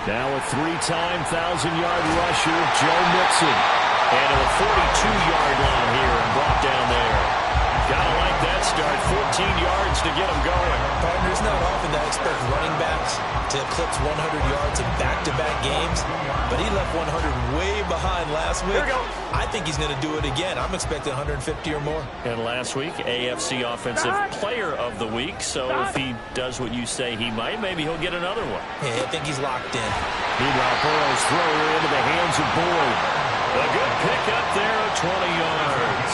Now a three-time 1,000-yard rusher, Joe Mixon. And to the 42-yard line here and brought down there. Gotta like that start. 14 yards to get him going. Partner, it's not often that I expect running backs to eclipse 100 yards in back-to-back games, but he left 100 way behind last week. I think he's going to do it again. I'm expecting 150 or more. And last week, AFC Offensive Player of the Week. So if he does what you say he might, maybe he'll get another one. Yeah, I think he's locked in. Meanwhile, Burrow's throw into the hands of Boyd. A good pick up there of 20 yards.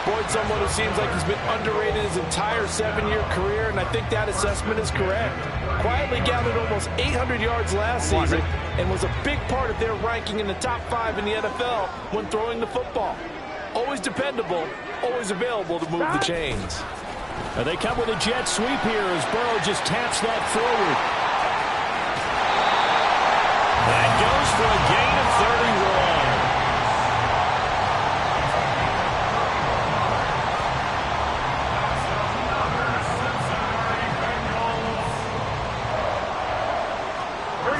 Boyd, someone who seems like he's been underrated his entire 7-year career, and I think that assessment is correct. Quietly gathered almost 800 yards last season and was a big part of their ranking in the top 5 in the NFL when throwing the football. Always dependable, always available to move the chains. And they come with a jet sweep here as Burrow just taps that forward. That goes for a gain of 31.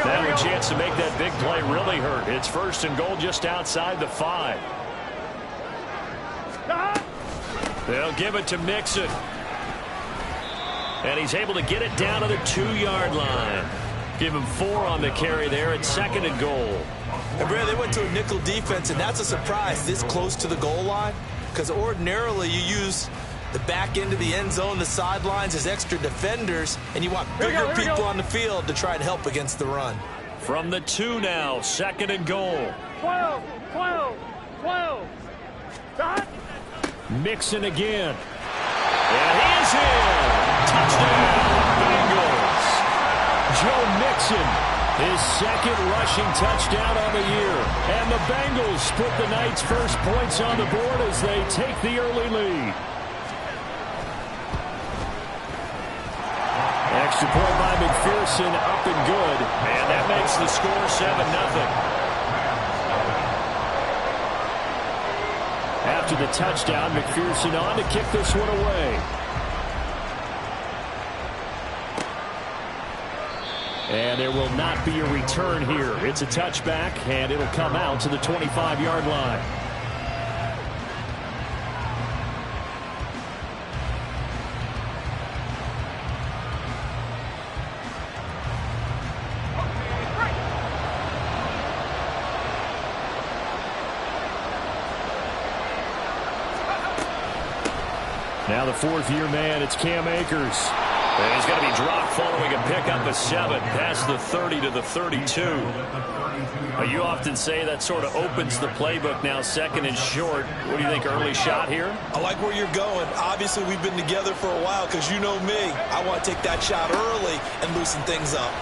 Now a chance to make that big play really hurt. It's 1st and goal just outside the 5. They'll give it to Mixon. And he's able to get it down to the 2-yard line. Give him 4 on the carry there at 2nd and goal. And Brad, they went to a nickel defense, and that's a surprise this close to the goal line, because ordinarily you use the back end of the end zone, the sidelines as extra defenders, and you want bigger people on the field to try and help against the run. From the 2 now, 2nd and goal. 12. Mixon again. And he's in. Touchdown, Bengals. Joe Mixon, his 2nd rushing touchdown on the year. And the Bengals put the night's first points on the board as they take the early lead. Extra point by McPherson, up and good. And that makes the score 7-0. After the touchdown, McPherson on to kick this one away. And there will not be a return here. It's a touchback, and it'll come out to the 25-yard line. Now the 4th-year man, it's Cam Akers. And he's going to be dropped following a pickup of 7 past the 30 to the 32. You often say that sort of opens the playbook now, 2nd and short. What do you think, early shot here? I like where you're going. Obviously, we've been together for a while because you know me. I want to take that shot early and loosen things up.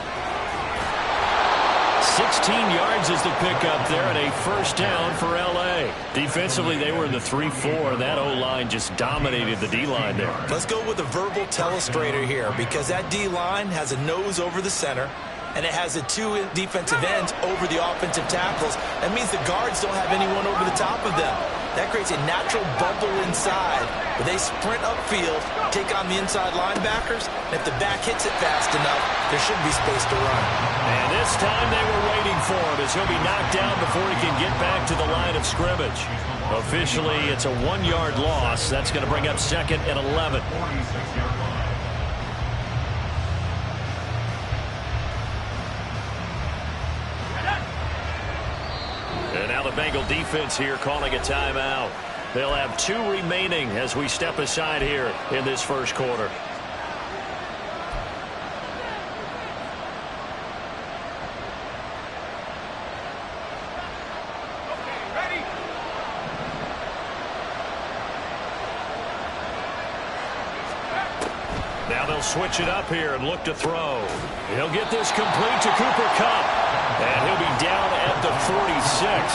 16 yards is the pickup there and a 1st down for L.A. Defensively, they were in the 3-4. That O-line just dominated the D-line there. Let's go with a verbal telestrator here because that D-line has a nose over the center and it has the 2 defensive ends over the offensive tackles. That means the guards don't have anyone over the top of them. That creates a natural bubble inside where they sprint upfield, take on the inside linebackers, and if the back hits it fast enough, there should be space to run. And this time they were waiting for him as he'll be knocked down before he can get back to the line of scrimmage. Officially, it's a 1-yard loss. That's going to bring up 2nd and 11. And now the Bengal defense here calling a timeout. They'll have 2 remaining as we step aside here in this 1st quarter. Now they'll switch it up here and look to throw. He'll get this complete to Cooper Kupp. And he'll be down at the 46.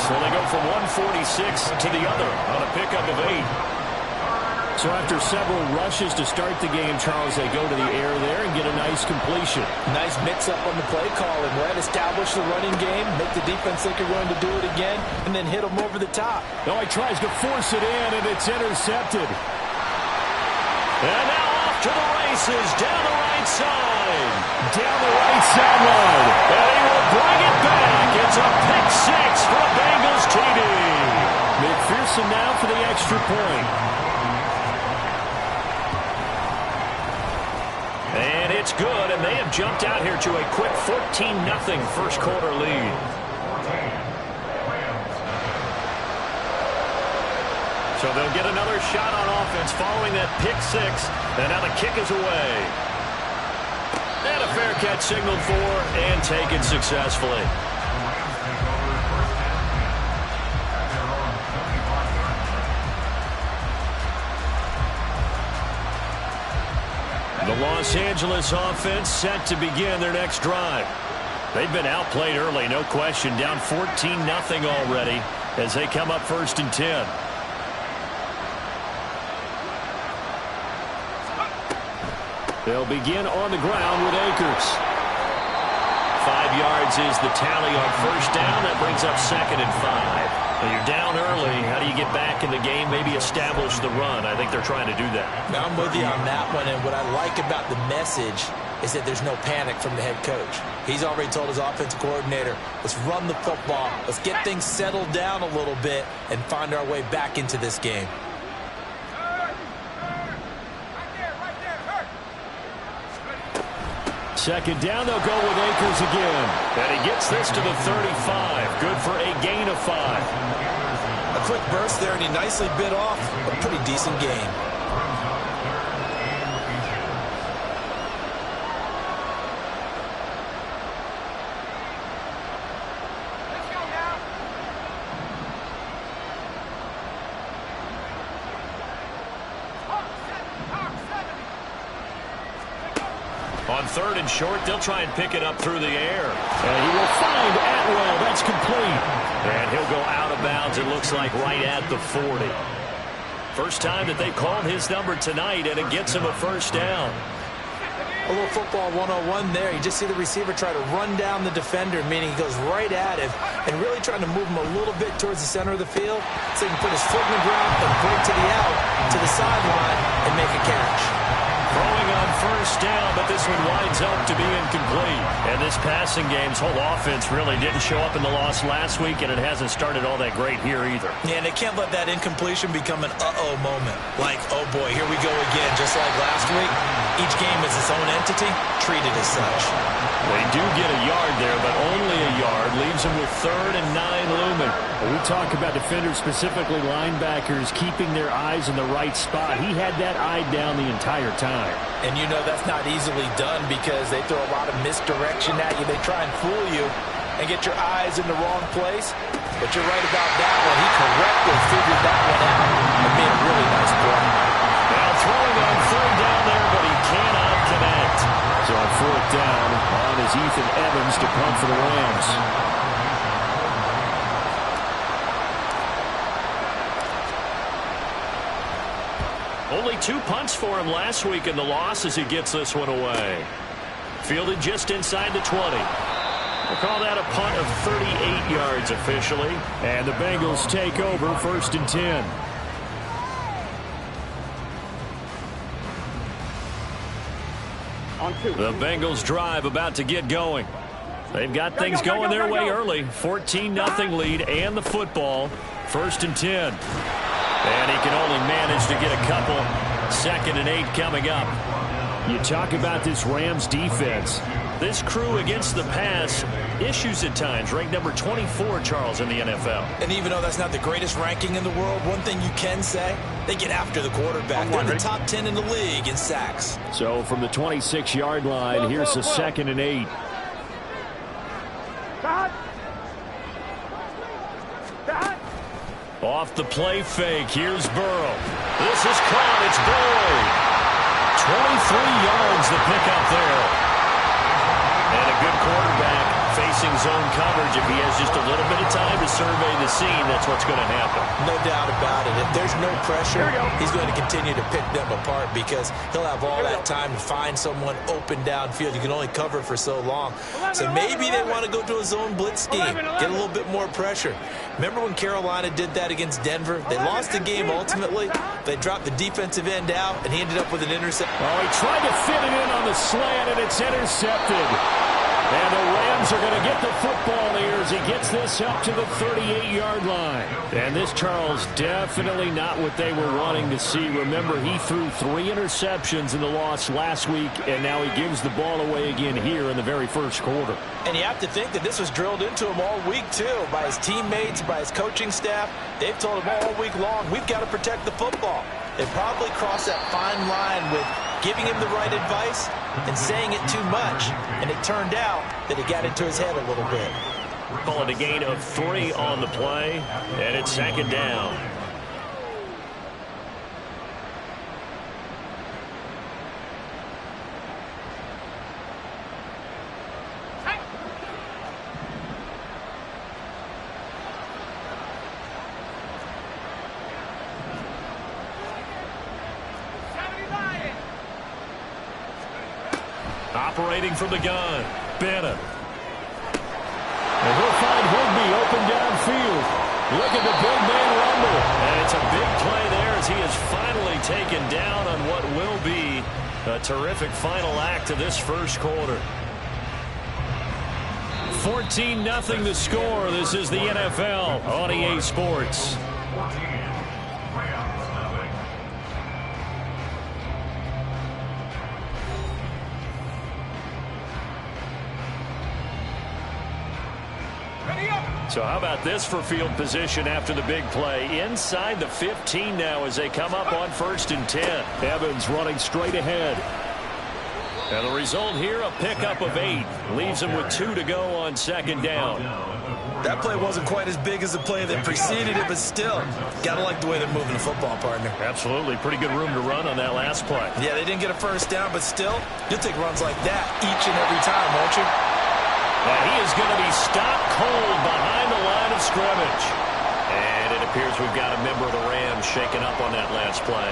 So they go from 146 to the other on a pickup of 8. So after several rushes to start the game, Charles, they go to the air there and get a nice completion. Nice mix-up on the play calling, right? Establish the running game, make the defense think you're going to do it again, and then hit them over the top. No, he tries to force it in, and it's intercepted. And now off off to the races, down the right side. Down the right sideline. And he will bring it back. It's a pick six for a Bengals TD. McPherson now for the extra point. And it's good, and they have jumped out here to a quick 14-0 first quarter lead. So they'll get another shot on offense following that pick six. And now the kick is away. And a fair catch signaled for and taken successfully. The Los Angeles offense set to begin their next drive. They've been outplayed early, no question. Down 14-0 already as they come up 1st and 10. They'll begin on the ground with Akers. 5 yards is the tally on first down. That brings up 2nd and 5. Now you're down early. How do you get back in the game? Maybe establish the run. I think they're trying to do that. Now, I'm with you on that one, and what I like about the message is that there's no panic from the head coach. He's already told his offensive coordinator, let's run the football, let's get things settled down a little bit and find our way back into this game. Second down, they'll go with Akers again. And he gets this to the 35. Good for a gain of 5. A quick burst there, and he nicely bit off a pretty decent gain. On 3rd and short, they'll try and pick it up through the air. And he will find Atwell. That's complete. And he'll go out of bounds, it looks like, right at the 40. First time that they called his number tonight, and it gets him a first down. A little football 101 there. You just see the receiver try to run down the defender, meaning he goes right at him and really trying to move him a little bit towards the center of the field so he can put his foot in the ground and break to the out, to the sideline, and make a catch. Throwing on first down, but this one winds up to be incomplete. And this passing game's whole offense really didn't show up in the loss last week, and it hasn't started all that great here either. Yeah, and they can't let that incompletion become an uh-oh moment. Like, oh boy, here we go again, just like last week. Each game is its own entity, treated as such. They do get a yard there, but only a yard. Leaves them with 3rd and 9 looming. We talk about defenders, specifically linebackers, keeping their eyes in the right spot. He had that eye down the entire time. And you know that's not easily done because they throw a lot of misdirection at you. They try and fool you and get your eyes in the wrong place. But you're right about that one. He correctly figured that one out and made a really nice play. Now throwing on 3rd down there, but he cannot connect. So on 4th down, on is Ethan Evans to punt for the Rams. Only 2 punts for him last week in the loss as he gets this one away. Fielded just inside the 20. We'll call that a punt of 38 yards officially. And the Bengals take over 1st and 10. The Bengals drive about to get going. They've got things going their way early. 14-0 lead and the football. 1st and 10. And he can only manage to get a couple. 2nd and 8 coming up. You talk about this Rams defense. This crew against the pass, issues at times. Ranked number 24, Charles, in the NFL. And even though that's not the greatest ranking in the world, one thing you can say, they get after the quarterback. They're in the top 10 in the league in sacks. So from the 26-yard line, here's the 2nd and 8. Off the play fake, here's Burrow. This is caught, it's Boyd. 23 yards the pickup there. And a good quarterback facing zone coverage. If he has just a little bit of time to survey the scene, that's what's going to happen. No doubt about it. If there's no pressure, he's going to continue to pick them apart because he'll have all that time to find someone open downfield. You can only cover for so long. So maybe they want to go to a zone blitz scheme, get a little bit more pressure. Remember when Carolina did that against Denver? They lost the game ultimately. They dropped the defensive end out, and he ended up with an interception. Oh, he tried to fit it in on the slant, and it's intercepted. And the Rams are going to get the football here as he gets this up to the 38-yard line. And this, Charles, definitely not what they were wanting to see. Remember, he threw 3 interceptions in the loss last week, and now he gives the ball away again here in the very first quarter. And you have to think that this was drilled into him all week, too, by his teammates, by his coaching staff. They've told him all week long, we've got to protect the football. They probably crossed that fine line with giving him the right advice and saying it too much. And it turned out that it got into his head a little bit. Calling a gain of 3 on the play, and it's 2nd down. Operating from the gun, Bennett. And he'll find Higby open downfield. Look at the big man rumble. And it's a big play there as he is finally taken down on what will be a terrific final act of this first quarter. 14-0 the score. This is the NFL on EA Sports. So how about this for field position after the big play? Inside the 15 now as they come up on 1st and 10. Evans running straight ahead. And the result here, a pickup of 8. Leaves him with 2 to go on 2nd down. That play wasn't quite as big as the play that preceded it, but still, got to like the way they're moving the football, partner. Absolutely. Pretty good room to run on that last play. Yeah, they didn't get a first down, but still, you'll take runs like that each and every time, won't you? And he is going to be stopped cold behind the line of scrimmage. And it appears we've got a member of the Rams shaken up on that last play.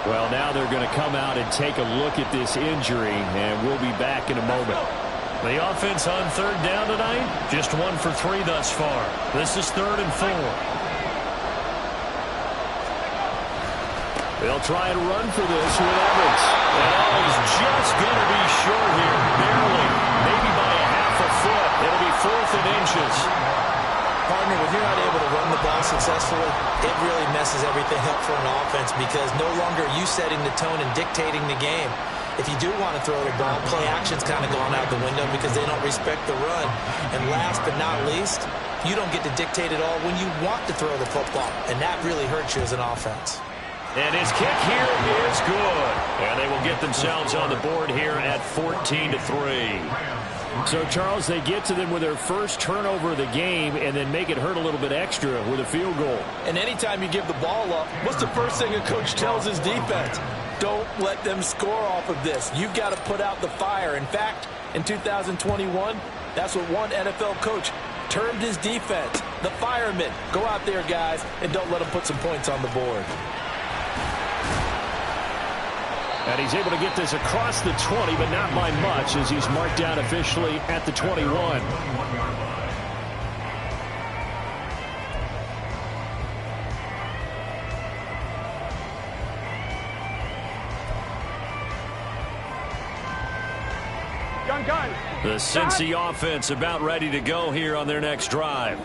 Well, now they're going to come out and take a look at this injury, and we'll be back in a moment. The offense on 3rd down tonight, just 1 for 3 thus far. This is 3rd and 4. They'll try and run for this with Evans. And he's just going to be short here, barely, maybe by a half a foot. It'll be 4th and inches. Partner, when you're not able to run the ball successfully, it really messes everything up for an offense because no longer are you setting the tone and dictating the game. If you do want to throw the ball, play action's kind of gone out the window because they don't respect the run. And last but not least, you don't get to dictate it all when you want to throw the football. And that really hurts you as an offense. And his kick here is good. And they will get themselves on the board here at 14-3. So, Charles, they get to them with their first turnover of the game and then make it hurt a little bit extra with a field goal. And anytime you give the ball up, what's the first thing a coach tells his defense? Don't let them score off of this. You've got to put out the fire. In fact, in 2021, that's what one NFL coach termed his defense, the firemen. Go out there, guys, and don't let them put some points on the board. And he's able to get this across the 20, but not by much as he's marked down officially at the 21. The Cincy offense about ready to go here on their next drive.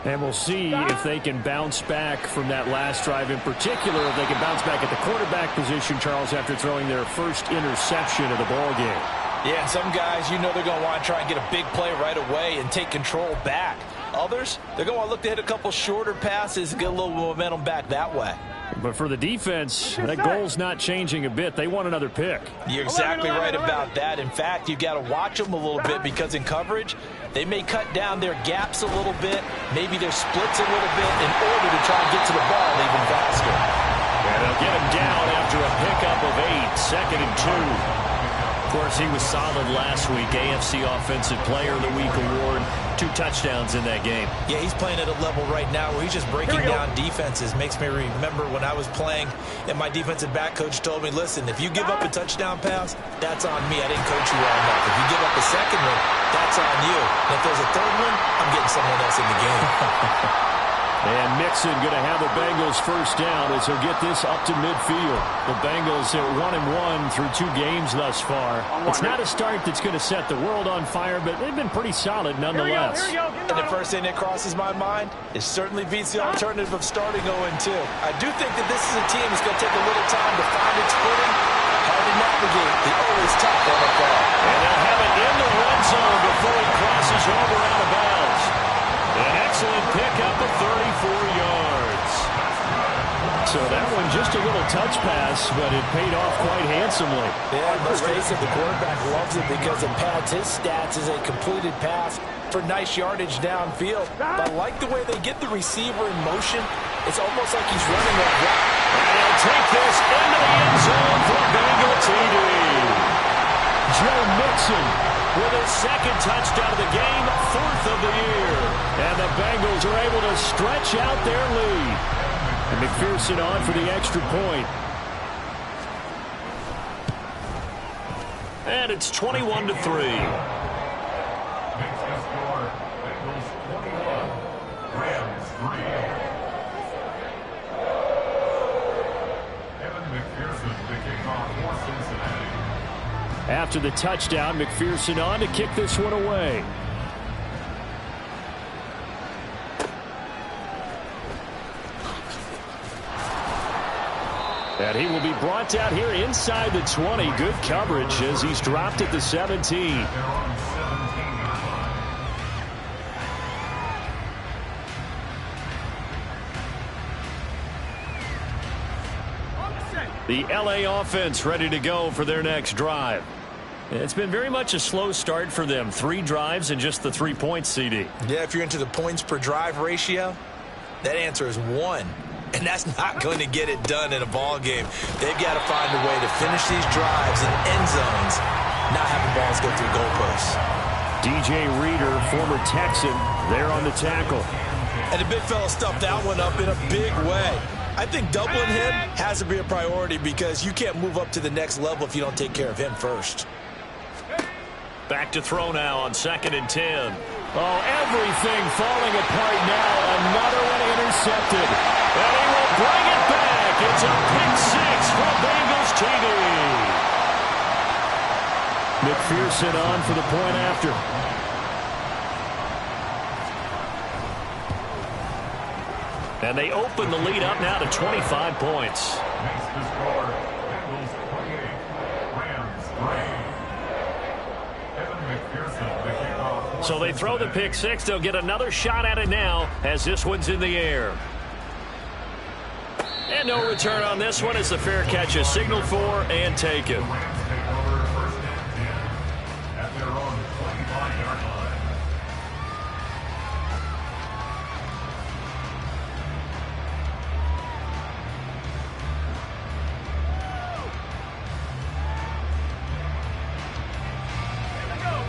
And we'll see if they can bounce back from that last drive in particular. If they can bounce back at the quarterback position, Charles, after throwing their first interception of the ballgame. Yeah, some guys, you know they're going to want to try and get a big play right away and take control back. Others, they're going to look to hit a couple shorter passes and get a little momentum back that way. But for the defense, that goal's not changing a bit. They want another pick. You're exactly right about that. In fact, you've got to watch them a little bit because in coverage, they may cut down their gaps a little bit, maybe their splits a little bit in order to try and get to the ball even faster. And they'll get him down after a pickup of 8, 2nd and 2. course, he was solid last week. AFC Offensive Player of the Week award. 2 touchdowns in that game. Yeah, he's playing at a level right now where he's just breaking down defenses. Makes me remember when I was playing and my defensive back coach told me, listen, if you give up a touchdown pass, that's on me. I didn't coach you well enough. If you give up a second one, that's on you. And if there's a third one, I'm getting someone else in the game. And Mixon going to have the Bengals first down as he'll get this up to midfield. The Bengals are 1-1 through 2 games thus far. It's not a start that's going to set the world on fire, but they've been pretty solid nonetheless. And the first thing that crosses my mind is certainly beats the alternative of starting 0-2. I do think that this is a team that's going to take a little time to find its footing. Hard to navigate the always tough NFL. And they'll have it in the red zone before he crosses over out of bounds. An excellent pickup of 34 yards. So that one just a little touch pass, but it paid off quite handsomely. Yeah, let's face it, the quarterback loves it because it pads his stats as a completed pass for nice yardage downfield. But I like the way they get the receiver in motion. It's almost like he's running a route. And he'll take this into the end zone for a Bengal TD. Joe Mixon with his second touchdown of the game, 4th of the year. And the Bengals are able to stretch out their lead. And McPherson on for the extra point. And it's 21-3. After the touchdown, McPherson on to kick this one away. And he will be brought down here inside the 20. Good coverage as he's dropped at the 17. The LA offense ready to go for their next drive. It's been very much a slow start for them. 3 drives and just the 3 points, CD. Yeah, if you're into the points per drive ratio, that answer is 1. And that's not going to get it done in a ball game. They've got to find a way to finish these drives in end zones, not having balls go through goalposts. DJ Reader, former Texan, there on the tackle. And the big fella stuffed that one up in a big way. I think doubling him has to be a priority because you can't move up to the next level if you don't take care of him first. Back to throw now on 2nd and 10. Oh, everything falling apart now. Another one intercepted. And he will bring it back. It's a pick 6 for Bengals TD. McPherson on for the point after. And they open the lead up now to 25 points. So they throw the pick 6. They'll get another shot at it now as this one's in the air. And no return on this one as the fair catch is signaled for and taken.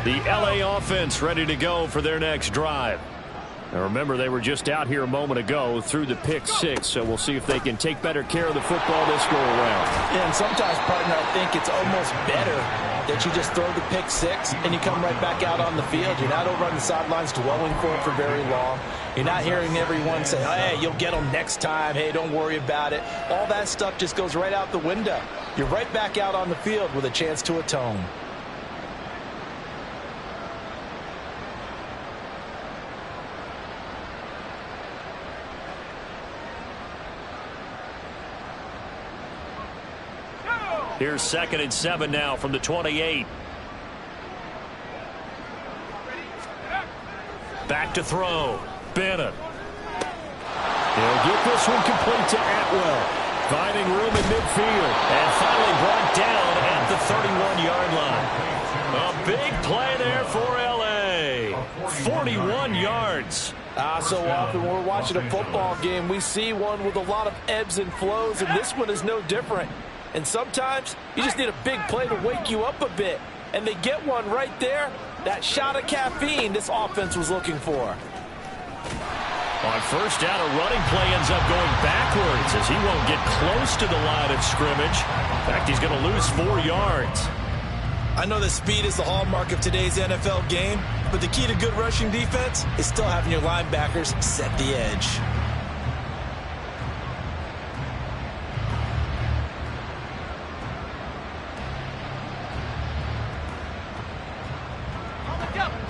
The LA offense ready to go for their next drive. Now remember, they were just out here a moment ago through the pick 6, so we'll see if they can take better care of the football this go around. Yeah, and sometimes, partner, I think it's almost better that you just throw the pick 6 and you come right back out on the field. You're not over on the sidelines dwelling for it for very long. You're not hearing everyone say, hey, you'll get them next time. Hey, don't worry about it. All that stuff just goes right out the window. You're right back out on the field with a chance to atone. Here's 2nd and 7 now from the 28. Back to throw. Bennett. He'll get this one complete to Atwell. Finding room in midfield. And finally brought down at the 31-yard line. A big play there for L.A. 41 yards. So often when we're watching a football game, we see one with a lot of ebbs and flows, and this one is no different. And sometimes you just need a big play to wake you up a bit. And they get one right there. That shot of caffeine this offense was looking for. On first down, a running play ends up going backwards as he won't get close to the line of scrimmage. In fact, he's going to lose 4 yards. I know that speed is the hallmark of today's NFL game, but the key to good rushing defense is still having your linebackers set the edge.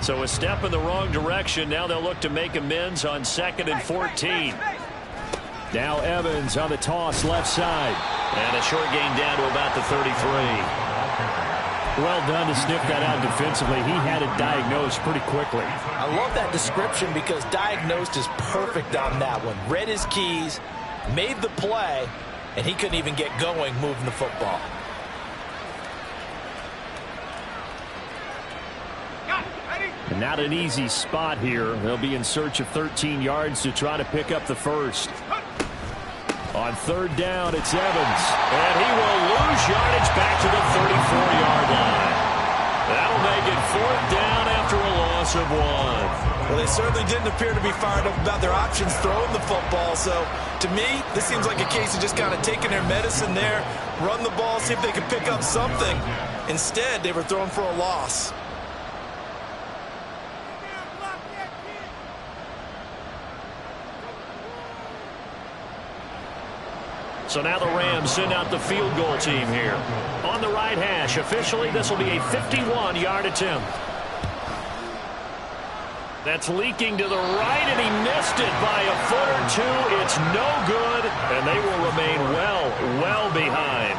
So a step in the wrong direction. Now they'll look to make amends on 2nd and 14. Now Evans on the toss left side. And a short gain down to about the 33. Well done to sniff that out defensively. He had it diagnosed pretty quickly. I love that description because diagnosed is perfect on that one. Read his keys, made the play, and he couldn't even get going moving the football. Not an easy spot here. They'll be in search of 13 yards to try to pick up the first. On third down, it's Evans. And he will lose yardage back to the 34-yard line. That'll make it 4th down after a loss of 1. Well, they certainly didn't appear to be fired up about their options throwing the football. So, to me, this seems like a case of just kind of taking their medicine there, run the ball, see if they can pick up something. Instead, they were throwing for a loss. So now the Rams send out the field goal team here. On the right hash, officially this will be a 51-yard attempt. That's leaking to the right, and he missed it by a foot or two. It's no good, and they will remain well behind.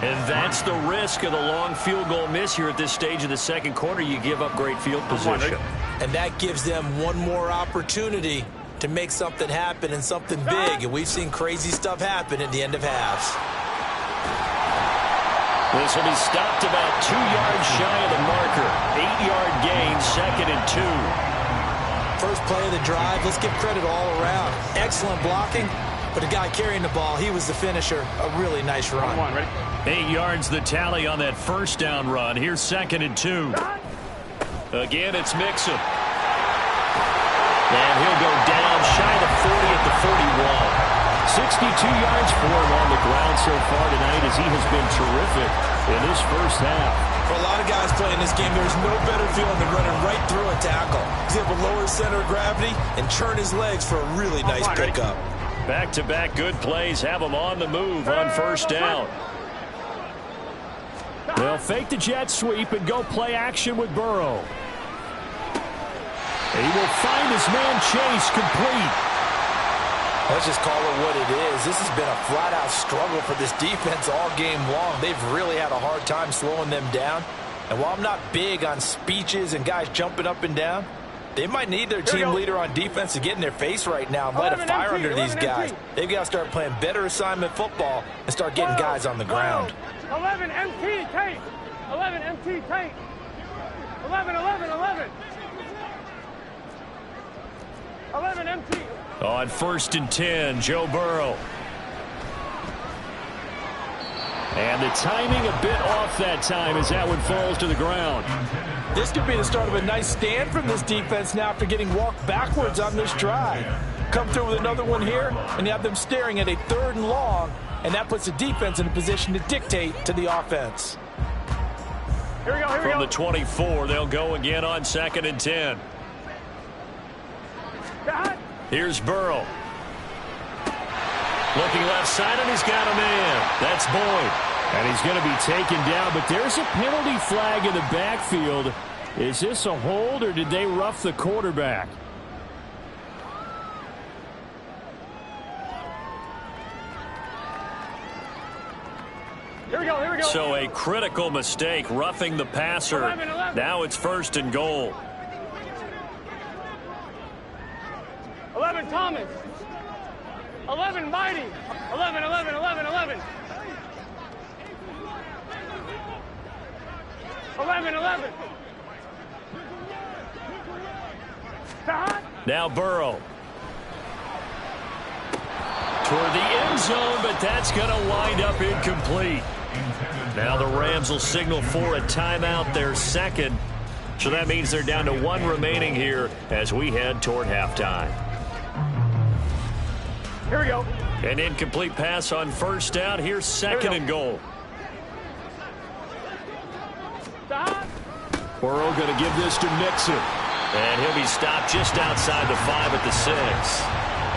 And that's the risk of the long field goal miss here at this stage of the second quarter. You give up great field position. And that gives them one more opportunity to make something happen and something big. And we've seen crazy stuff happen at the end of halves. This will be stopped about 2 yards shy of the marker. 8-yard gain, 2nd and 2. First play of the drive, let's give credit all around. Excellent blocking, but the guy carrying the ball, he was the finisher. A really nice run. 8 yards the tally on that first down run. Here's 2nd and 2. Again, it's Mixon. And he'll go down shy of the 40 at the 41. 62 yards for him on the ground so far tonight as he has been terrific in this first half. For a lot of guys playing this game, there's no better feeling than running right through a tackle. He's able to lower his center of gravity and turn his legs for a really nice pickup. Back-to-back good plays have him on the move on first down. They'll fake the jet sweep and go play action with Burrow. He will find his man Chase complete. Let's just call it what it is. This has been a flat-out struggle for this defense all game long. They've really had a hard time slowing them down. And while I'm not big on speeches and guys jumping up and down, they might need their team leader on defense to get in their face right now and light a fire under these guys. They've got to start playing better assignment football and start getting guys on the ground. 11 MT tape. 11 MT tape. 11, 11, 11. 11 MT. On 1st and 10, Joe Burrow. And the timing a bit off that time as that one falls to the ground. This could be the start of a nice stand from this defense now after getting walked backwards on this drive. Come through with another one here, and you have them staring at a 3rd and long, and that puts the defense in a position to dictate to the offense. Here we go, here we go. From the 24, they'll go again on 2nd and 10. Here's Burrow. Looking left side, and he's got a man. That's Boyd. And he's going to be taken down, but there's a penalty flag in the backfield. Is this a hold, or did they rough the quarterback? Here we go, here we go. So a critical mistake, roughing the passer. 11, 11. Now it's 1st and goal. 11 Thomas. 11 Mighty. 11, 11, 11, 11. 11, 11. Now Burrow. Toward the end zone, but that's going to wind up incomplete. Now the Rams will signal for a timeout, their second. So that means they're down to 1 remaining here as we head toward halftime. Here we go. An incomplete pass on first down. Here's second and goal. Stop. Burrow going to give this to Mixon. And he'll be stopped just outside the 5 at the 6.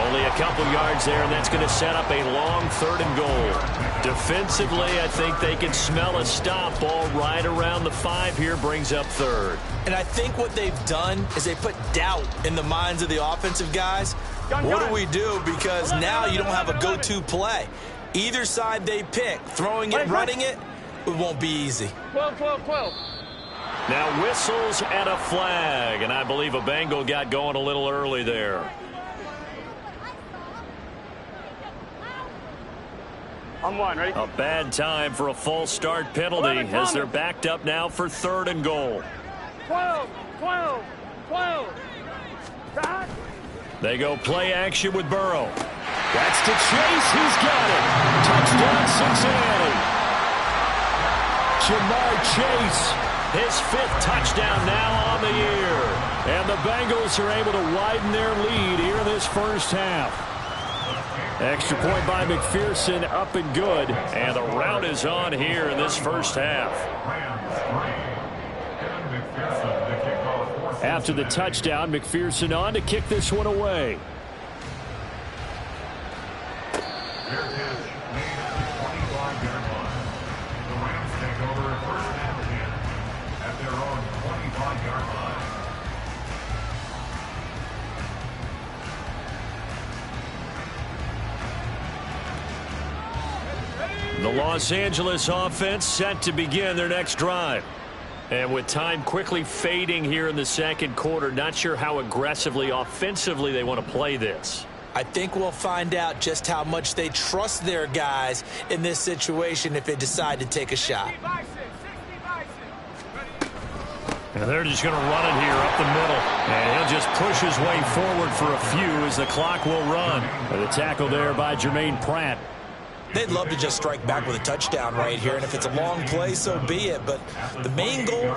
Only a couple yards there, and that's going to set up a long 3rd and goal. Defensively, I think they can smell a stop. Ball right around the 5 here, brings up 3rd. And I think what they've done is they put doubt in the minds of the offensive guys. What do we do? Because now you don't have a go-to play. Either side they pick, throwing it, running it, it won't be easy. 12, 12, 12. Now whistles and a flag, and I believe a Bengal got going a little early there. On 1, ready? A bad time for a false start penalty as they're backed up now for 3rd and goal. 12, 12, 12. Stop. They go play action with Burrow. That's to Chase. He's got it. Touchdown, Cincinnati. Jamar Chase, his 5th touchdown now on the year. And the Bengals are able to widen their lead here in this first half. Extra point by McPherson, up and good. And the rout is on here in this first half. After the touchdown, McPherson on to kick this one away. The Los Angeles offense set to begin their next drive. And with time quickly fading here in the second quarter, not sure how aggressively, offensively they want to play this. I think we'll find out just how much they trust their guys in this situation if they decide to take a shot. And they're just going to run it here up the middle. And he'll just push his way forward for a few as the clock will run. And the tackle there by Jermaine Pratt. They'd love to just strike back with a touchdown right here, and if it's a long play, so be it. But the main goal,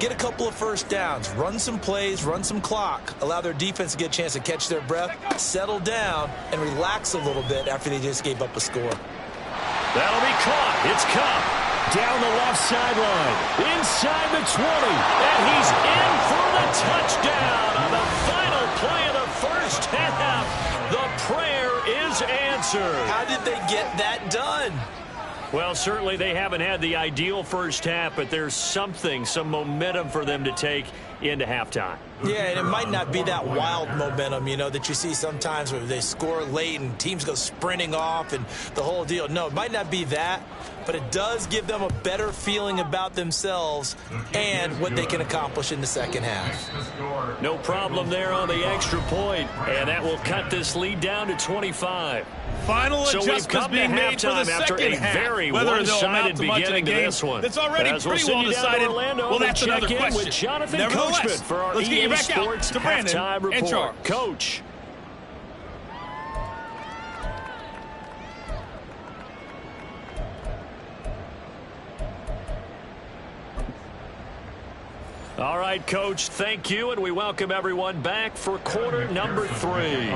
get a couple of first downs, run some plays, run some clock, allow their defense to get a chance to catch their breath, settle down, and relax a little bit after they just gave up a score. That'll be caught. It's Cup. Down the left sideline, inside the 20, and he's in for the touchdown on the final play of the first half. The prayer is answered. How did they get that done? Well, certainly they haven't had the ideal first half, but there's something, some momentum for them to take into halftime. Yeah, and it might not be that wild momentum, you know, that you see sometimes where they score late and teams go sprinting off and the whole deal. No, it might not be that, but it does give them a better feeling about themselves and what they can accomplish in the second half. No problem there on the extra point, and that will cut this lead down to 25. Final so adjustments being made for the second half. Very whether they'll amount to much in a game that's already pretty well decided, well, that's another question. With Jonathan Nevertheless, Coachman for our let's get you back Sports out to Brandon halftime report. and Charles. Coach. All right, Coach, thank you, and we welcome everyone back for quarter number 3.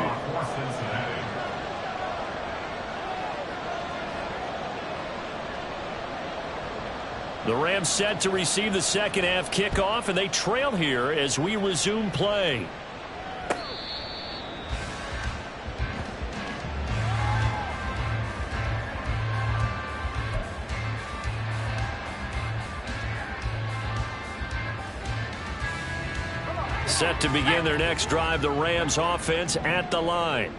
The Rams set to receive the second half kickoff, and they trail here as we resume play. Set to begin their next drive, the Rams offense at the line.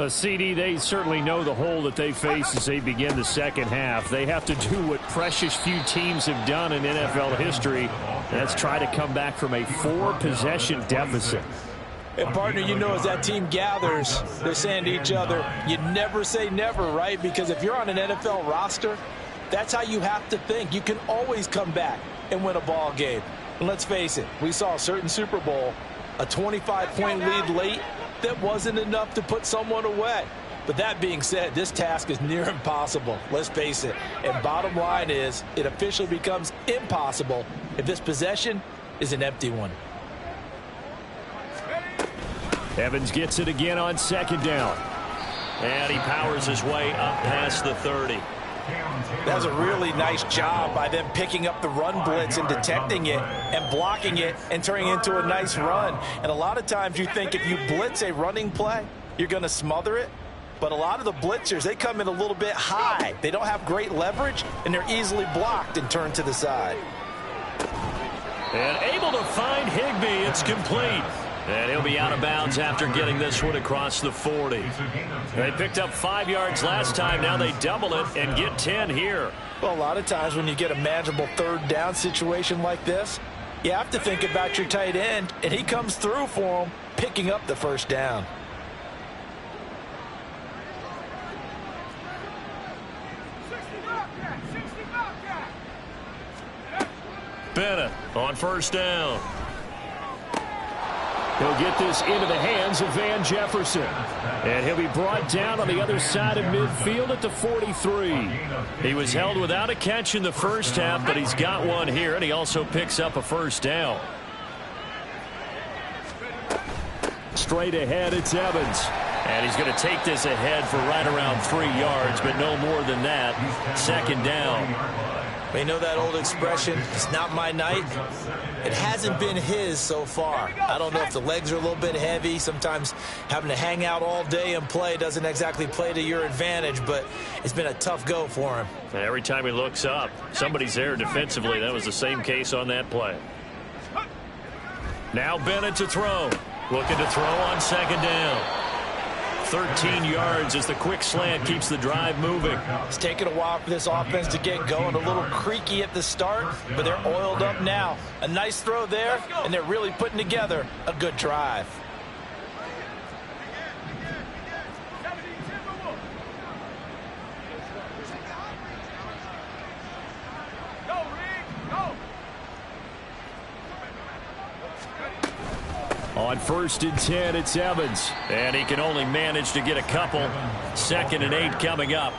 CD, they certainly know the hole that they face as they begin the second half. They have to do what precious few teams have done in NFL history. That's try to come back from a 4-possession deficit. And, partner, you know, as that team gathers, they're saying to each other, you never say never, right? Because if you're on an NFL roster, that's how you have to think. You can always come back and win a ball game. And let's face it, we saw a certain Super Bowl, a 25-point lead late, that wasn't enough to put someone away. But that being said, this task is near impossible. Let's face it. And bottom line is, it officially becomes impossible if this possession is an empty one. Evans gets it again on second down. And he powers his way up past the 30. That was a really nice job by them picking up the run blitz and detecting it and blocking it and turning it into a nice run. And a lot of times you think if you blitz a running play, you're going to smother it. But a lot of the blitzers, they come in a little bit high. They don't have great leverage, and they're easily blocked and turned to the side. And able to find Higbee. It's complete. And he'll be out of bounds after getting this one across the 40. They picked up 5 yards last time. Now they double it and get 10 here. Well, a lot of times when you get a manageable third down situation like this, you have to think about your tight end, and he comes through for him, picking up the first down. Bennett on first down. He'll get this into the hands of Van Jefferson. And he'll be brought down on the other side of midfield at the 43. He was held without a catch in the first half, but he's got one here, and he also picks up a first down. Straight ahead, it's Evans. And he's going to take this ahead for right around 3 yards, but no more than that. Second down. You know that old expression, it's not my night? It hasn't been his so far. I don't know if the legs are a little bit heavy. Sometimes having to hang out all day and play doesn't exactly play to your advantage, but it's been a tough go for him. And every time he looks up, somebody's there defensively. That was the same case on that play. Now Bennett to throw. Looking to throw on second down. 13 yards as the quick slant keeps the drive moving. It's taken a while for this offense to get going. A little creaky at the start, but they're oiled up now. A nice throw there, and they're really putting together a good drive. On 1st and 10, it's Evans. And he can only manage to get a couple. 2nd and 8 coming up.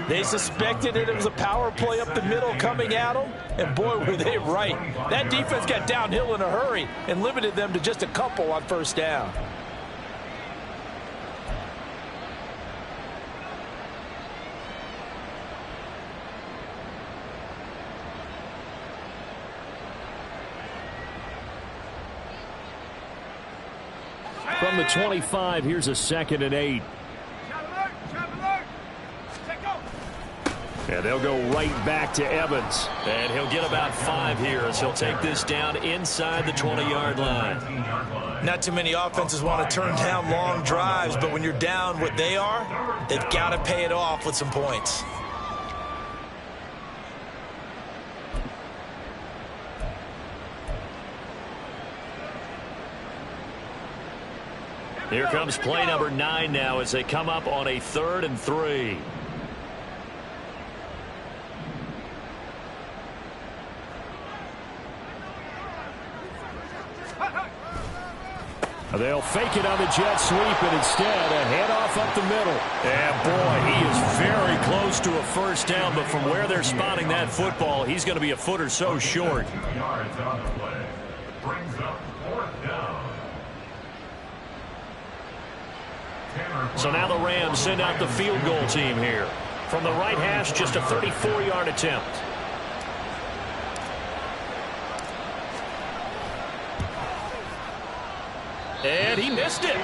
They suspected it was a power play up the middle coming at them, and boy, were they right. That defense got downhill in a hurry and limited them to just a couple on first down. From the 25, here's a 2nd and 8. And they'll go right back to Evans. And he'll get about 5 here as he'll take this down inside the 20-yard line. Not too many offenses want to turn down long drives, but when you're down what they are, they've got to pay it off with some points. Here comes play number 9 now as they come up on a 3rd and 3. They'll fake it on the jet sweep, and instead a handoff up the middle. And boy, he is very close to a first down, but from where they're spotting that football, he's going to be a foot or so short. So now the Rams send out the field goal team here. From the right hash, just a 34-yard attempt. And he missed it.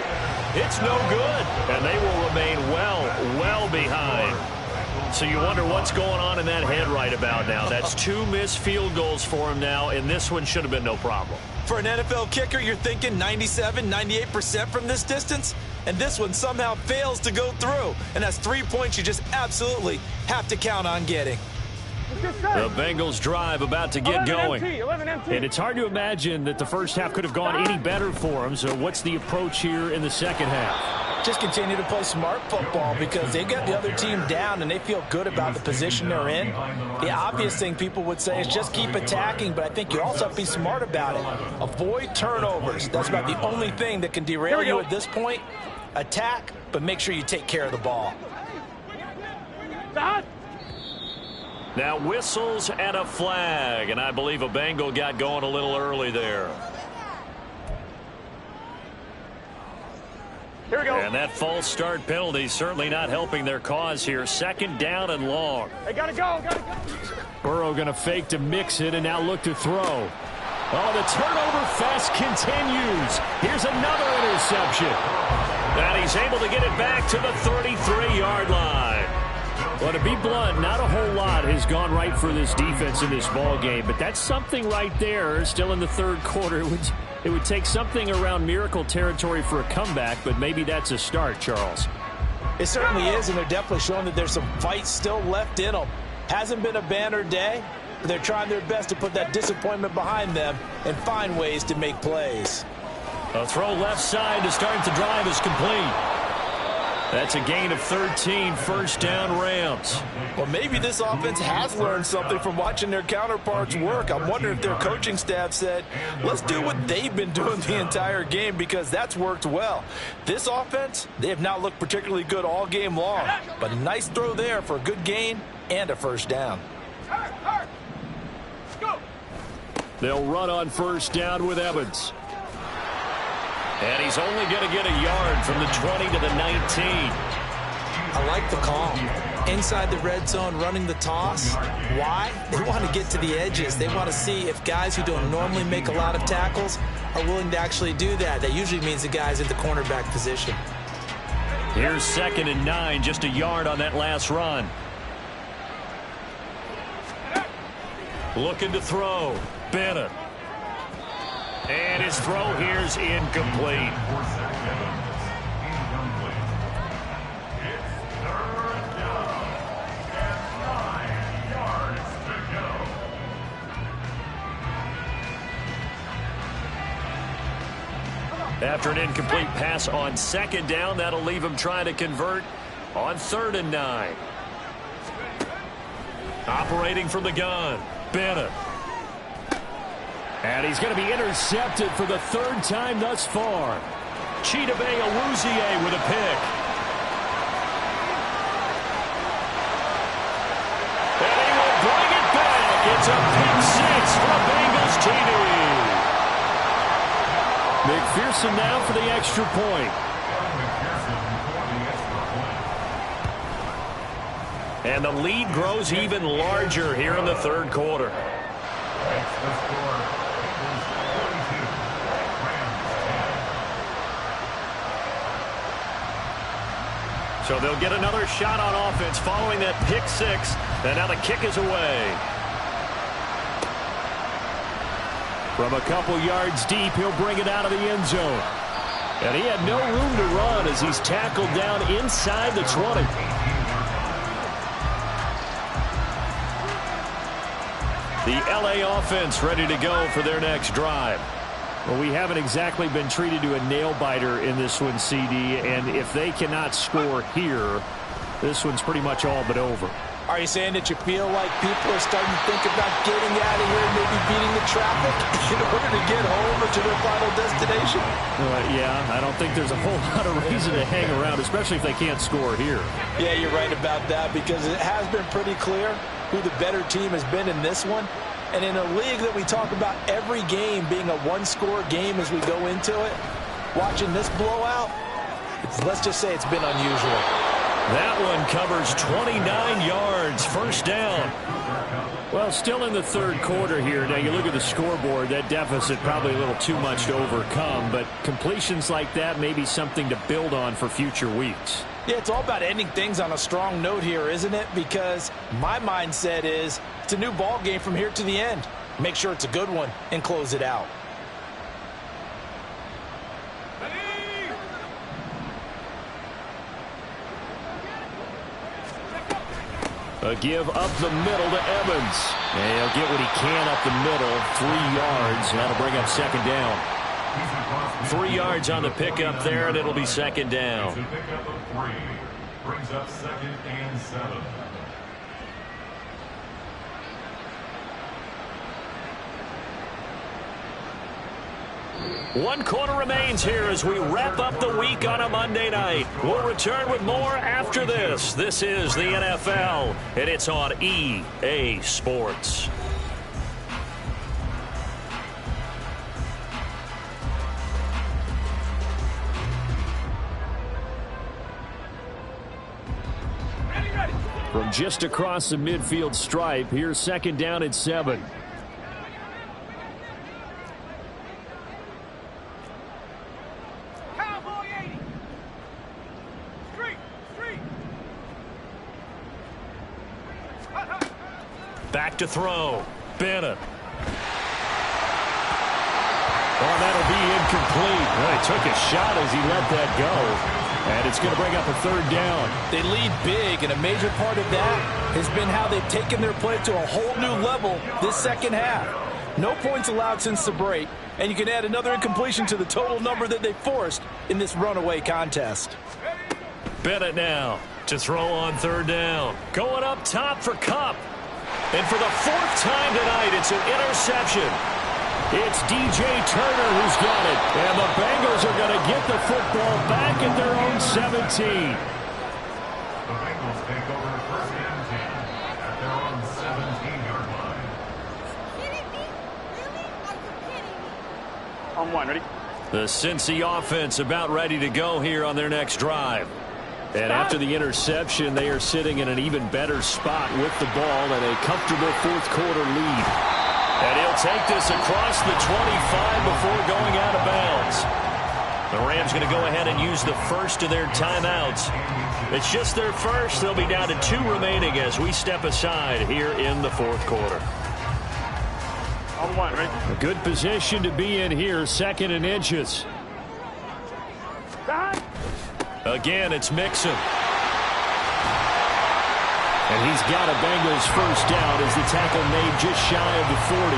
It's no good. And they will remain well behind. So you wonder what's going on in that head right about now. That's 2 missed field goals for him now, and this one should have been no problem. For an NFL kicker, you're thinking 97, 98% from this distance, and this one somehow fails to go through. And that's 3 points you just absolutely have to count on getting. The Bengals drive about to get going. And it's hard to imagine that the first half could have gone any better for them. So what's the approach here in the second half? Just continue to play smart football because they got the other team down and they feel good about the position they're in. The obvious thing people would say is just keep attacking, but I think you also have to be smart about it. Avoid turnovers. That's about the only thing that can derail you at this point. Attack, but make sure you take care of the ball. Now whistles and a flag, and I believe a Bengal got going a little early there. Here we go. And that false start penalty certainly not helping their cause here. 2nd down and long. They gotta go, Burrow going to fake to mix it and now look to throw. Oh, the turnover fest continues. Here's another interception. And he's able to get it back to the 33-yard line. Well, to be blunt, not a whole lot has gone right for this defense in this ball game, but that's something right there. Still in the 3rd quarter. It would take something around miracle territory for a comeback, but maybe that's a start, Charles. It certainly is, and they're definitely showing that there's some fight still left in them. Hasn't been a banner day, but they're trying their best to put that disappointment behind them and find ways to make plays. A throw left side to start the drive is complete. That's a gain of 13, 1st down Rams. Well, maybe this offense has learned something from watching their counterparts work. I'm wondering if their coaching staff said, let's do what they've been doing the entire game, because that's worked well. This offense, they have not looked particularly good all game long, but a nice throw there for a good gain and a 1st down. Let's go. They'll run on 1st down with Evans. And he's only going to get a yard from the 20 to the 19. I like the call. Inside the red zone, running the toss. Why? They want to get to the edges. They want to see if guys who don't normally make a lot of tackles are willing to actually do that. That usually means the guys in the cornerback position. Here's 2nd and 9, just a yard on that last run. Looking to throw. Bennett. And his throw here's incomplete. After an incomplete pass on 2nd down, that'll leave him trying to convert on 3rd and 9. Operating from the gun, Bennett. And he's going to be intercepted for the 3rd time thus far. Chidobe Awuzie with a pick. And he will bring it back. It's a pick 6 for a Bengals TD. McPherson now for the extra point. And the lead grows even larger here in the 3rd quarter. So they'll get another shot on offense following that pick 6. And now the kick is away. From a couple yards deep, he'll bring it out of the end zone. And he had no room to run as he's tackled down inside the 20. The LA offense ready to go for their next drive. Well, we haven't exactly been treated to a nail-biter in this one, CD, and if they cannot score here, this one's pretty much all but over. Are you saying that you feel like people are starting to think about getting out of here and maybe beating the traffic in order to get home or to their final destination? Yeah, I don't think there's a whole lot of reason to hang around, especially if they can't score here. Yeah, you're right about that, because it has been pretty clear who the better team has been in this one. And in a league that we talk about every game being a one-score game as we go into it, watching this blowout, let's just say it's been unusual. That one covers 29 yards, 1st down. Well, still in the 3rd quarter here. Now, you look at the scoreboard, that deficit probably a little too much to overcome, but completions like that may be something to build on for future weeks. Yeah, it's all about ending things on a strong note here, isn't it? Because my mindset is it's a new ball game from here to the end. Make sure it's a good one and close it out. A give up the middle to Evans. And he'll get what he can up the middle, 3 yards. That'll bring up 2nd down. 3 yards on the pickup there, and it'll be 2nd down. Brings up 2nd and 7. 1 quarter remains here as we wrap up the week on a Monday night. We'll return with more after this. This is the NFL, and it's on EA Sports. From just across the midfield stripe, here's 2nd down and 7. Back to throw. Bennett. Oh, that'll be incomplete. Well, he took a shot as he let that go. And it's going to bring up a 3rd down. They lead big, and a major part of that has been how they've taken their play to a whole new level this second half. No points allowed since the break, and you can add another incompletion to the total number that they forced in this runaway contest. Bennett now to throw on 3rd down. Going up top for Kupp. And for the 4th time tonight, it's an interception. It's DJ Turner who's got it. And the Bengals are going to get the football back at their own 17. The Bengals take over 1st and 10 at their own 17-yard line. Kidding me? Really? Are you kidding me? On 1, ready? The Cincy offense about ready to go here on their next drive. And after the interception, they are sitting in an even better spot with the ball and a comfortable 4th quarter lead. And he'll take this across the 25 before going out of bounds. The Rams going to go ahead and use the first of their timeouts. It's just their first. They'll be down to 2 remaining as we step aside here in the 4th quarter. On 1, ready? A good position to be in here, 2nd and inches. Again, it's Mixon. And he's got a Bengals 1st down as the tackle made just shy of the 40.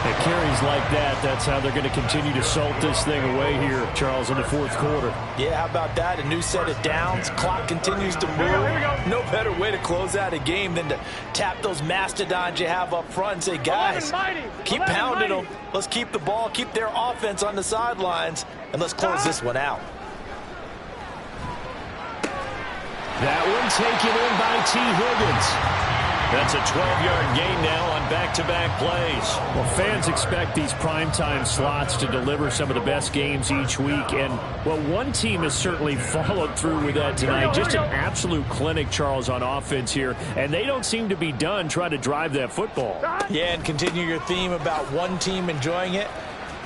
And carries like that, that's how they're going to continue to salt this thing away here, Charles, in the 4th quarter. Yeah, how about that? A new set of downs. Clock continues to move. No better way to close out a game than to tap those mastodons you have up front and say, guys, keep pounding them. Let's keep the ball, keep their offense on the sidelines, and let's close this one out. That one taken in by T. Higgins. That's a 12-yard gain now on back-to-back plays. Well, fans expect these primetime slots to deliver some of the best games each week. And, well, one team has certainly followed through with that tonight. Just an absolute clinic, Charles, on offense here. And they don't seem to be done trying to drive that football. Yeah, and continue your theme about one team enjoying it.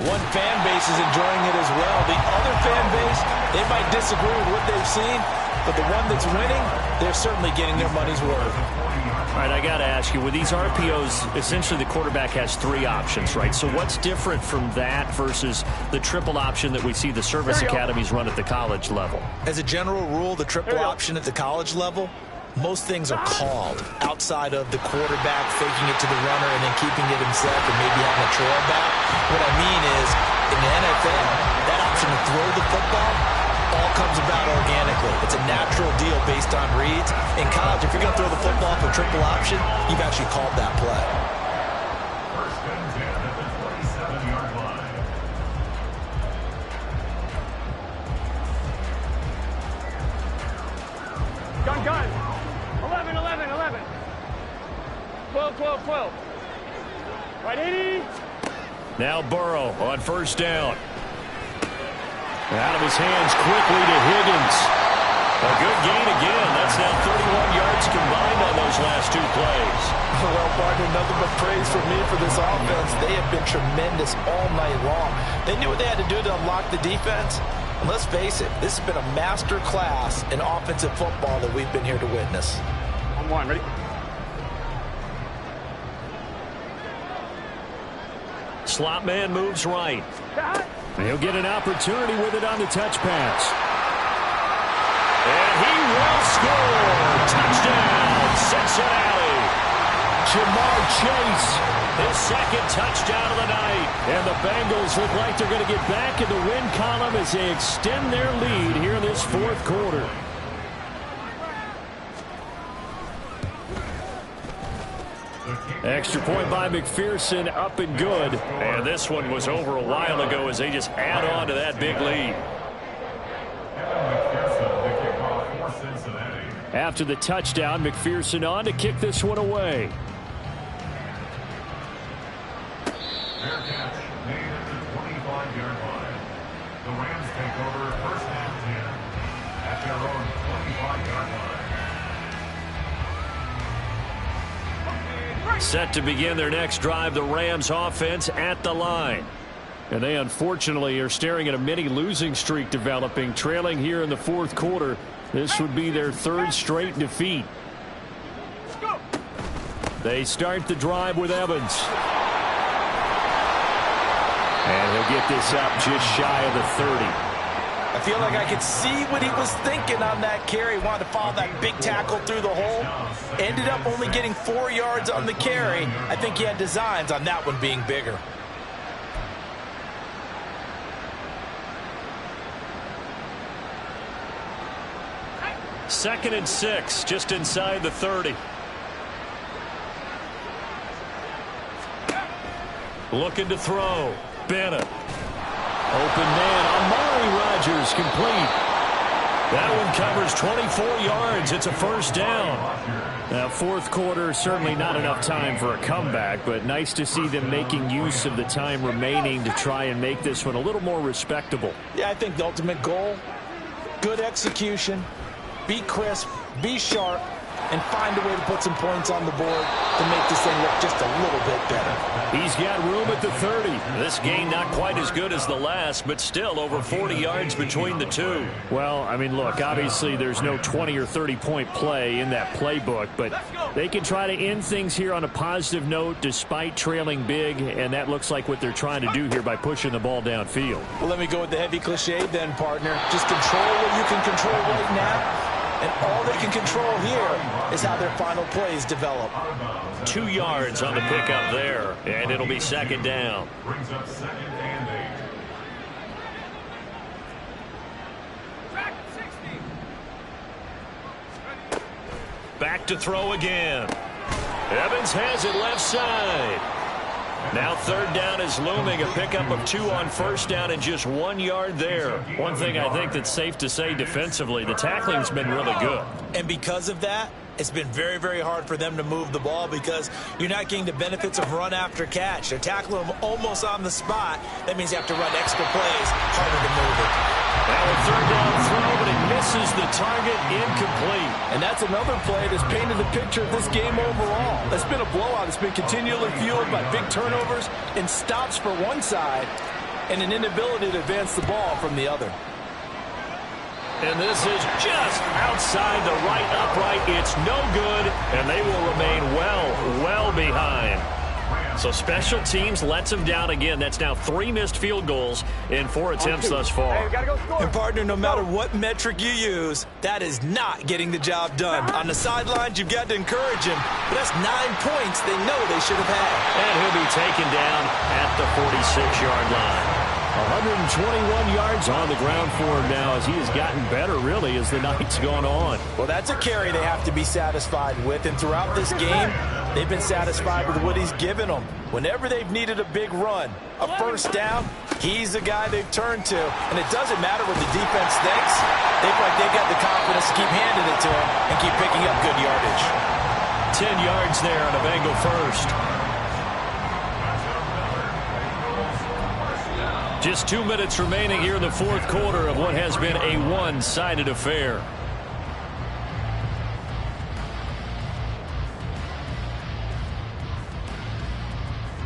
One fan base is enjoying it as well. The other fan base, they might disagree with what they've seen, but the one that's winning, they're certainly getting their money's worth. All right, I got to ask you, with these RPOs, essentially the quarterback has 3 options, right? So what's different from that versus the triple option that we see the service academies run at the college level? As a general rule, the triple option at the college level, most things are called outside of the quarterback faking it to the runner and then keeping it himself and maybe having a trail back. What I mean is, in the NFL, that option to throw the football all comes about organically. It's a natural deal based on reads. In college, if you're going to throw the football for triple option, you've actually called that play. First and 10 at the 27-yard line. Gun. 11, 11, 11. 12, 12, 12. Right, 80. Now Burrow on first down. Out of his hands quickly to Higgins. A good gain again. That's now 31 yards combined on those last 2 plays. Well, partner, nothing but praise from me for this offense. They have been tremendous all night long. They knew what they had to do to unlock the defense. And let's face it, this has been a master class in offensive football that we've been here to witness. On 1, ready? Slot man moves right. And he'll get an opportunity with it on the touch pass. And he will score. Touchdown, Cincinnati. Jamar Chase. His 2nd touchdown of the night. And the Bengals look like they're going to get back in the win column as they extend their lead here in this 4th quarter. Extra point by McPherson, up and good. And this one was over a while ago as they just add on to that big lead. After the touchdown, McPherson on to kick this one away. Fair catch made at the 25-yard line. The Rams take over first and 10 at their own 25-yard line. Set to begin their next drive, the Rams offense at the line. And they unfortunately are staring at a mini losing streak developing, trailing here in the fourth quarter. This would be their third straight defeat. They start the drive with Evans. And he'll get this up just shy of the 30. I feel like I could see what he was thinking on that carry. Wanted to follow that big tackle through the hole. Ended up only getting 4 yards on the carry. I think he had designs on that one being bigger. Second and 6, just inside the 30. Looking to throw. Bennett. Open man, Amari Rodgers complete. That one covers 24 yards. It's a first down. Now, fourth quarter, certainly not enough time for a comeback, but nice to see them making use of the time remaining to try and make this one a little more respectable. Yeah, I think the ultimate goal, good execution, be crisp, be sharp, and find a way to put some points on the board to make this thing look just a little bit better. He's got room at the 30. This game not quite as good as the last, but still over 40 yards between the two. Well, I mean, look, obviously there's no 20 or 30-point play in that playbook, but they can try to end things here on a positive note despite trailing big, and that looks like what they're trying to do here by pushing the ball downfield. Well, let me go with the heavy cliche then, partner. Just control what you can control right now. And all they can control here is how their final plays develop. 2 yards on the pickup there, and it'll be second down. Brings up second and 8. Back to throw again. Evans has it left side. Now third down is looming. A pickup of 2 on first down and just 1 yard there. One thing I think that's safe to say defensively, the tackling's been really good. And because of that, it's been very, very hard for them to move the ball because you're not getting the benefits of run after catch. They're tackling them almost on the spot. That means you have to run extra plays, harder to move it. Now a third down throw, but it misses the target, incomplete. And that's another play that's painted the picture of this game overall. It's been a blowout. It's been continually fueled by big turnovers and stops for one side and an inability to advance the ball from the other. And this is just outside the right upright. It's no good, and they will remain well behind. So special teams lets them down again. That's now 3 missed field goals in 4 attempts thus far. Hey, we gotta go score. And partner, no matter what metric you use, that is not getting the job done. On the sidelines, you've got to encourage him, but that's 9 points they know they should have had. And he'll be taken down at the 46-yard line. 121 yards on the ground for him now as he has gotten better, really, as the night's gone on. Well, that's a carry they have to be satisfied with, and throughout this game, they've been satisfied with what he's given them. Whenever they've needed a big run, a first down, he's the guy they've turned to. And it doesn't matter what the defense thinks. They feel like they've got the confidence to keep handing it to him and keep picking up good yardage. 10 yards there on a Bengal first. Just 2 minutes remaining here in the fourth quarter of what has been a one-sided affair.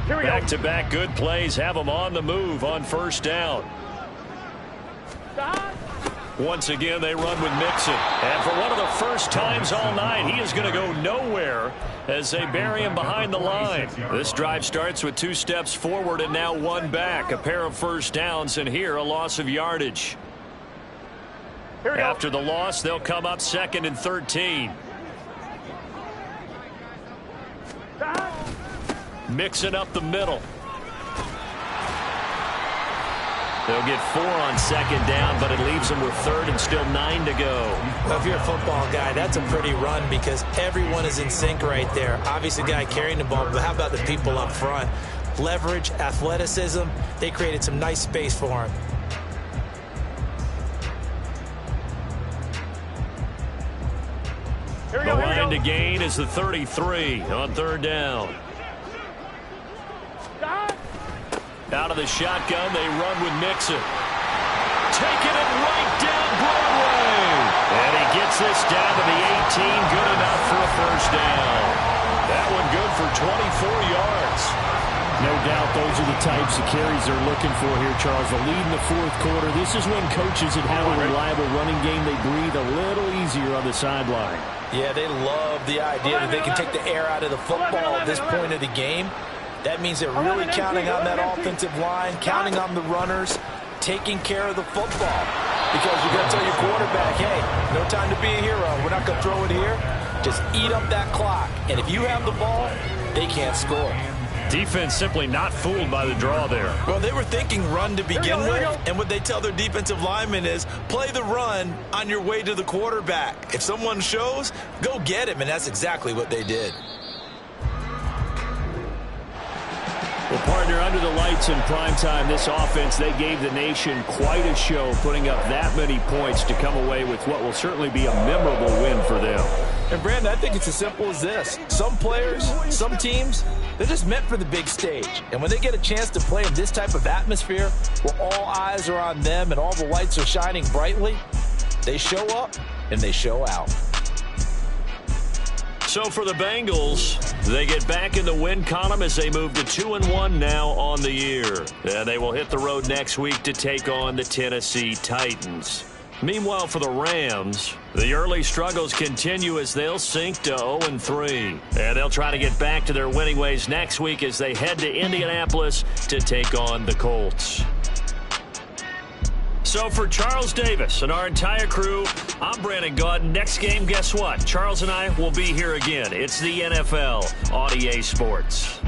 Back-to-back good plays have them on the move on first down. Once again, they run with Mixon. And for one of the first times all night, he is going to go nowhere as they bury him behind the line. This drive starts with 2 steps forward and now 1 back. A pair of first downs, and here a loss of yardage. After the loss, they'll come up 2nd and 13. Mixing up the middle. They'll get 4 on second down, but it leaves them with third and still 9 to go. Well, if you're a football guy, that's a pretty run because everyone is in sync right there. Obviously, the guy carrying the ball, but how about the people up front? Leverage, athleticism, they created some nice space for him. The line to gain is the 33 on third down. Out of the shotgun, they run with Mixon. Taking it right down Broadway. And he gets this down to the 18. Good enough for a first down. That one good for 24 yards. No doubt those are the types of carries they're looking for here, Charles. The lead in the fourth quarter. This is when coaches that have a reliable running game, they breathe a little easier on the sideline. Yeah, they love the idea that they can take the air out of the football at this point of the game. That means they're really counting on that offensive line, counting on the runners, taking care of the football. Because you're going to tell your quarterback, hey, no time to be a hero. We're not going to throw it here. Just eat up that clock. And if you have the ball, they can't score. Defense simply not fooled by the draw there. Well, they were thinking run to begin with, and what they tell their defensive linemen is play the run on your way to the quarterback. If someone shows, go get him, and that's exactly what they did. Well, partner, under the lights in primetime, this offense, they gave the nation quite a show, putting up that many points to come away with what will certainly be a memorable win for them. And, Brandon, I think it's as simple as this. Some players, some teams, they're just meant for the big stage. And when they get a chance to play in this type of atmosphere where all eyes are on them and all the lights are shining brightly, they show up and they show out. So for the Bengals, they get back in the win column as they move to 2-1 now on the year. And they will hit the road next week to take on the Tennessee Titans. Meanwhile, for the Rams, the early struggles continue as they'll sink to 0-3. And they'll try to get back to their winning ways next week as they head to Indianapolis to take on the Colts. So for Charles Davis and our entire crew, I'm Brandon Gaudin. Next game, guess what? Charles and I will be here again. It's the NFL on EA Sports.